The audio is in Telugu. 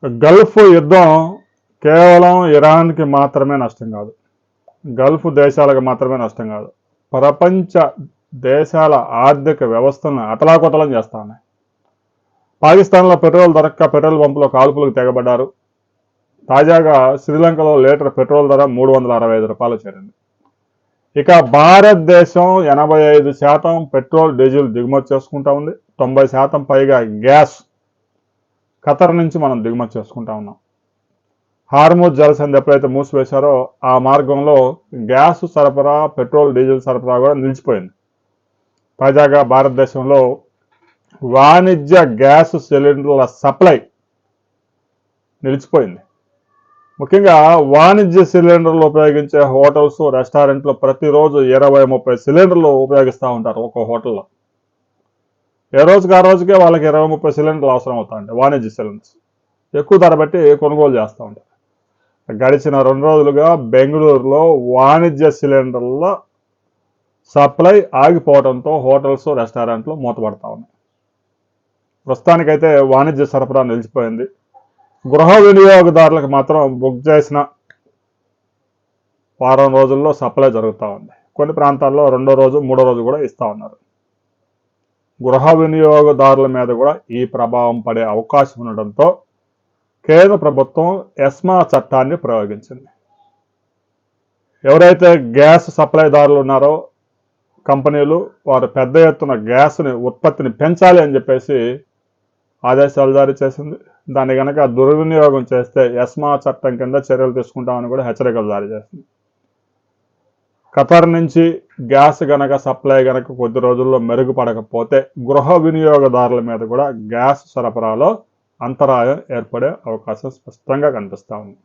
గల్ఫ్ యుద్ధం కేవలం ఇరాన్కి మాత్రమే నష్టం కాదు, గల్ఫ్ దేశాలకు మాత్రమే నష్టం కాదు, ప్రపంచ దేశాల ఆర్థిక వ్యవస్థలను అతలాకుతలం చేస్తా ఉన్నాయి. పాకిస్తాన్లో పెట్రోల్ దొరక్క పెట్రోల్ పంపులో కాల్పులకు తెగబడ్డారు. తాజాగా శ్రీలంకలో లీటర్ పెట్రోల్ ధర 365 రూపాయలు చేరింది. ఇక భారతదేశం 85% పెట్రోల్ డీజిల్ దిగుమతి చేసుకుంటా ఉంది. 90% పైగా గ్యాస్ ఖతర్ నుంచి మనం దిగుమతి చేసుకుంటా ఉన్నాం. హార్మూజ్ జలసంధి ఎప్పుడైతే మూసివేశారో ఆ మార్గంలో గ్యాస్ సరఫరా, పెట్రోల్ డీజిల్ సరఫరా కూడా నిలిచిపోయింది. తాజాగా భారతదేశంలో వాణిజ్య గ్యాస్ సిలిండర్ల సప్లై నిలిచిపోయింది. ముఖ్యంగా వాణిజ్య సిలిండర్లు ఉపయోగించే హోటల్స్, రెస్టారెంట్లు ప్రతిరోజు 20-30 సిలిండర్లు ఉపయోగిస్తూ ఉంటారు ఒక్కో హోటల్లో. ఏ రోజుకి ఆ రోజుకే వాళ్ళకి 20-30 సిలిండర్లు అవసరం అవుతాయండి. వాణిజ్య సిలిండర్స్ ఎక్కువ ధర పెట్టి కొనుగోలు చేస్తూ ఉంటారు. గడిచిన 2 రోజులుగా బెంగళూరులో వాణిజ్య సిలిండర్ల సప్లై ఆగిపోవడంతో హోటల్స్, రెస్టారెంట్లు మూతపడతా ఉన్నాయి. ప్రస్తుతానికైతే వాణిజ్య సరఫరా నిలిచిపోయింది. గృహ వినియోగదారులకు మాత్రం బుక్ చేసిన వారం రోజుల్లో సప్లై జరుగుతూ ఉంది. కొన్ని ప్రాంతాల్లో 2వ రోజు, 3వ రోజు కూడా ఇస్తూ ఉన్నారు. గృహ వినియోగదారుల మీద కూడా ఈ ప్రభావం పడే అవకాశం ఉండడంతో కేంద్ర ప్రభుత్వం ఎస్మా చట్టాన్ని ప్రయోగించింది. ఎవరైతే గ్యాస్ సప్లైదారులు ఉన్నారో కంపెనీలు, వారు పెద్ద ఎత్తున గ్యాస్ని ఉత్పత్తిని పెంచాలి అని చెప్పేసి ఆదేశాలు జారీ చేసింది. దాన్ని కనుక దుర్వినియోగం చేస్తే ఎస్మా చట్టం కింద చర్యలు తీసుకుంటామని కూడా హెచ్చరికలు జారీ చేసింది. ఖతర్ నుంచి గ్యాస్ గనక సప్లై గనక కొద్ది రోజుల్లో మెరుగుపడకపోతే గృహ వినియోగదారుల మీద కూడా గ్యాస్ సరఫరాలో అంతరాయం ఏర్పడే అవకాశం స్పష్టంగా కనిపిస్తూ ఉంది.